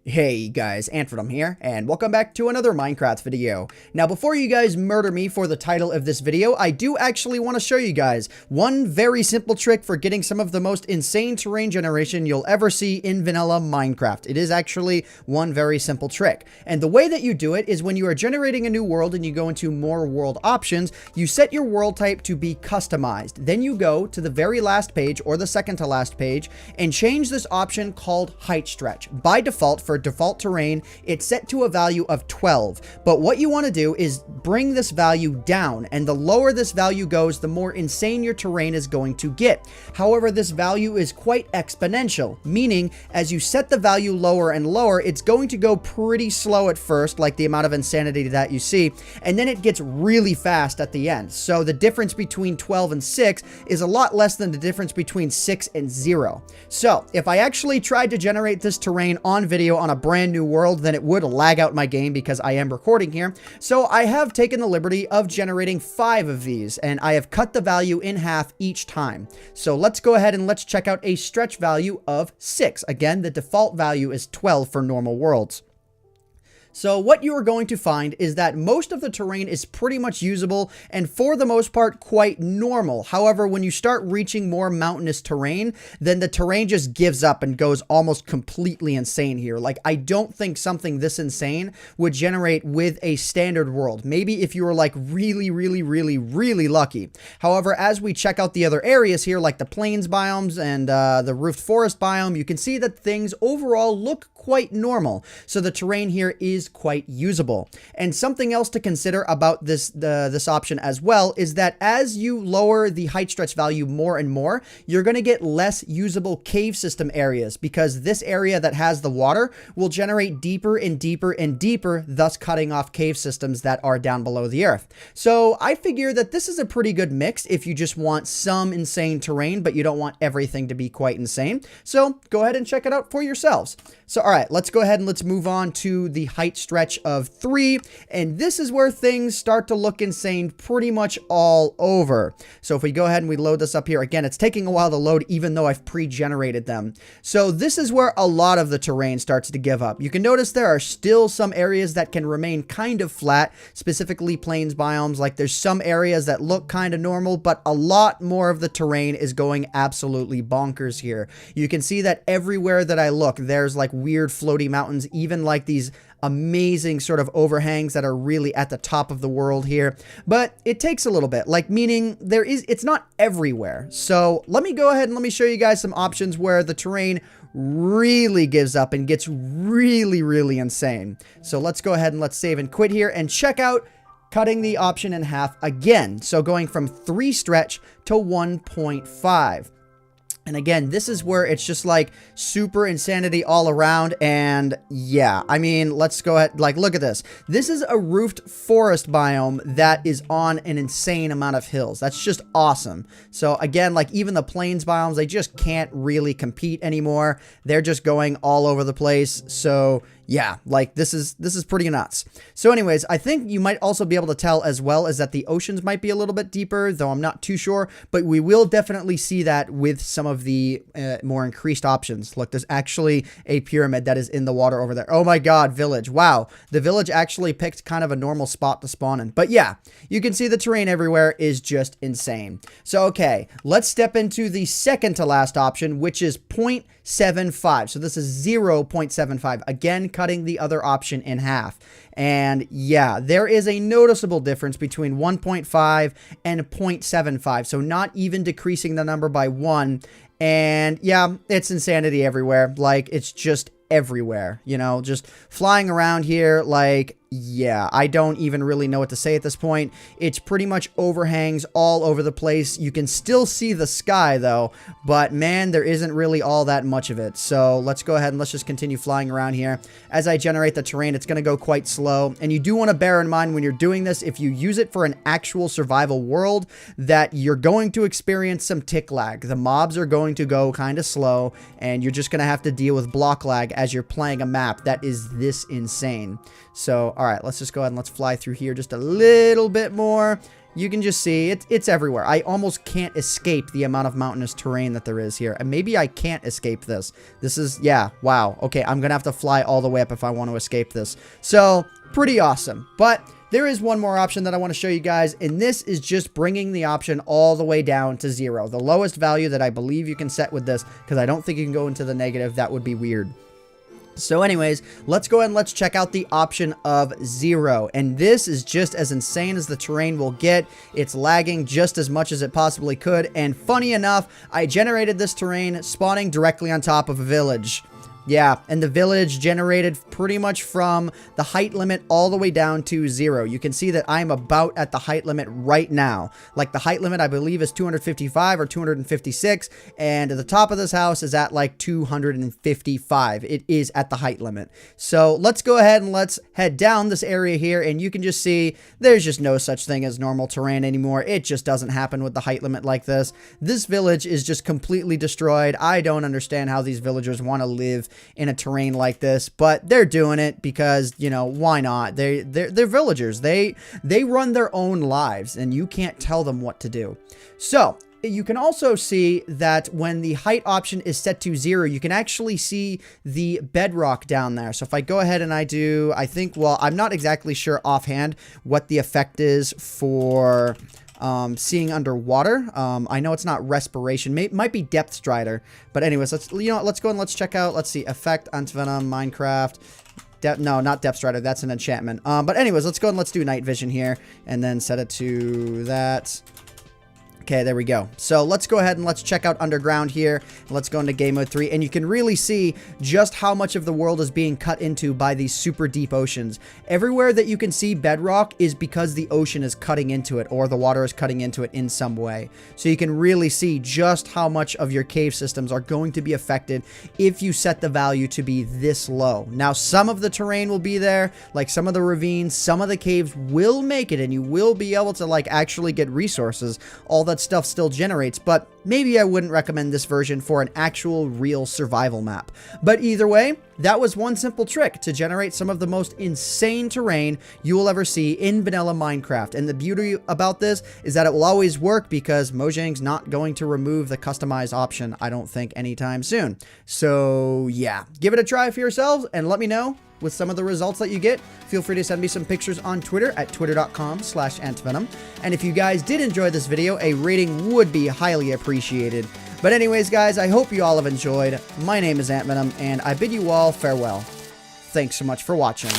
Hey guys, AntVenom here, and welcome back to another Minecraft video. Now, before you guys murder me for the title of this video, I do actually want to show you guys one very simple trick for getting some of the most insane terrain generation you'll ever see in vanilla Minecraft. It is actually one very simple trick. And the way that you do it is when you are generating a new world and you go into more world options, you set your world type to be customized. Then you go to the very last page or the second to last page and change this option called height stretch. By default, for default terrain, it's set to a value of 12. But what you want to do is bring this value down, and the lower this value goes, the more insane your terrain is going to get. However, this value is quite exponential, meaning as you set the value lower and lower, it's going to go pretty slow at first, like the amount of insanity that you see, and then it gets really fast at the end. So the difference between 12 and 6 is a lot less than the difference between 6 and 0. So if I actually tried to generate this terrain on video on a brand new world, then it would lag out my game because I am recording here. So I have taken the liberty of generating 5 of these, and I have cut the value in half each time. So let's go ahead and let's check out a stretch value of 6. Again, the default value is 12 for normal worlds. So what you are going to find is that most of the terrain is pretty much usable and for the most part quite normal. However, when you start reaching more mountainous terrain, then the terrain just gives up and goes almost completely insane here. Like, I don't think something this insane would generate with a standard world. Maybe if you were like really lucky. However, as we check out the other areas here, like the plains biomes and the roofed forest biome, you can see that things overall look quite normal. So the terrain here is quite usable. And something else to consider about this option as well is that as you lower the height stretch value more and more, you're going to get less usable cave system areas, because this area that has the water will generate deeper and deeper and deeper, thus cutting off cave systems that are down below the earth. So I figure that this is a pretty good mix if you just want some insane terrain, but you don't want everything to be quite insane. So go ahead and check it out for yourselves. So, all right, let's go ahead and let's move on to the height stretch of 3. And this is where things start to look insane pretty much all over. So if we go ahead and we load this up here, again, it's taking a while to load even though I've pre-generated them. So this is where a lot of the terrain starts to give up. You can notice there are still some areas that can remain kind of flat, specifically plains biomes. Like, there's some areas that look kind of normal, but a lot more of the terrain is going absolutely bonkers here. You can see that everywhere that I look, there's like weird floaty mountains, even like these amazing sort of overhangs that are really at the top of the world here. But it takes a little bit, like, meaning it's not everywhere. So let me go ahead and let me show you guys some options where the terrain really gives up and gets really insane. So let's go ahead and let's save and quit here and check out cutting the option in half again. So going from 3 stretch to 1.5. And again, this is where it's just like super insanity all around. And yeah, I mean, let's go ahead, like, look at this. This is a roofed forest biome that is on an insane amount of hills. That's just awesome. So again, like, even the plains biomes, they just can't really compete anymore. They're just going all over the place. So yeah, like, this is pretty nuts. So anyways, I think you might also be able to tell as well as that the oceans might be a little bit deeper, though I'm not too sure, but we will definitely see that with some of the more increased options. Look, there's actually a pyramid that is in the water over there. Oh my God, village. Wow. The village actually picked kind of a normal spot to spawn in. But yeah, you can see the terrain everywhere is just insane. So, okay, let's step into the second to last option, which is 0.75. So this is 0.75. Again, cutting the other option in half. And yeah, there is a noticeable difference between 1.5 and 0.75. So not even decreasing the number by 1. And yeah, it's insanity everywhere. Like, it's just everywhere, you know, just flying around here. Like, yeah, I don't even really know what to say at this point. It's pretty much overhangs all over the place. You can still see the sky though, but man, there isn't really all that much of it. So let's go ahead and let's just continue flying around here. As I generate the terrain, it's going to go quite slow. And you do want to bear in mind when you're doing this, if you use it for an actual survival world, that you're going to experience some tick lag. The mobs are going to go kind of slow, and you're just going to have to deal with block lag as you're playing a map that is this insane. So, all right, let's just go ahead and let's fly through here just a little bit more. You can just see it's everywhere. I almost can't escape the amount of mountainous terrain that there is here. And maybe I can't escape this. This is, yeah, wow. Okay, I'm going to have to fly all the way up if I want to escape this. So, pretty awesome. But there is one more option that I want to show you guys, and this is just bringing the option all the way down to 0. The lowest value that I believe you can set with this, because I don't think you can go into the negative. That would be weird. So anyways, let's go ahead and let's check out the option of 0. And this is just as insane as the terrain will get. It's lagging just as much as it possibly could. And funny enough, I generated this terrain spawning directly on top of a village. Yeah, and the village generated pretty much from the height limit all the way down to 0. You can see that I'm about at the height limit right now. Like, the height limit, I believe, is 255 or 256, and the top of this house is at, like, 255. It is at the height limit. So, let's go ahead and let's head down this area here, and you can just see there's just no such thing as normal terrain anymore. It just doesn't happen with the height limit like this. This village is just completely destroyed. I don't understand how these villagers want to live in a terrain like this, but they're doing it because, you know, why not? They're villagers. They run their own lives, and you can't tell them what to do. So you can also see that when the height option is set to 0, you can actually see the bedrock down there. So if I go ahead and I do, I think, well, I'm not exactly sure offhand what the effect is for seeing underwater. I know it's not respiration. Might be depth strider. But anyways, let's go and let's check out. Let's see. Effect, AntVenom, Minecraft. No, not depth strider. That's an enchantment. But anyways, let's go and let's do night vision here. And then set it to that. Okay, there we go. So let's go ahead and let's check out underground here. Let's go into game mode 3, and you can really see just how much of the world is being cut into by these super deep oceans. Everywhere that you can see bedrock is because the ocean is cutting into it, or the water is cutting into it in some way. So you can really see just how much of your cave systems are going to be affected if you set the value to be this low. Now, some of the terrain will be there, like some of the ravines, some of the caves will make it, and you will be able to like actually get resources. All that stuff still generates, but maybe I wouldn't recommend this version for an actual real survival map. But either way, that was one simple trick to generate some of the most insane terrain you will ever see in vanilla Minecraft. And the beauty about this is that it will always work because Mojang's not going to remove the customize option, I don't think, anytime soon. So yeah, give it a try for yourselves and let me know with some of the results that you get. Feel free to send me some pictures on Twitter at twitter.com/AntVenom. And if you guys did enjoy this video, a rating would be highly appreciated. But anyways, guys, I hope you all have enjoyed. My name is AntVenom, and I bid you all farewell. Thanks so much for watching.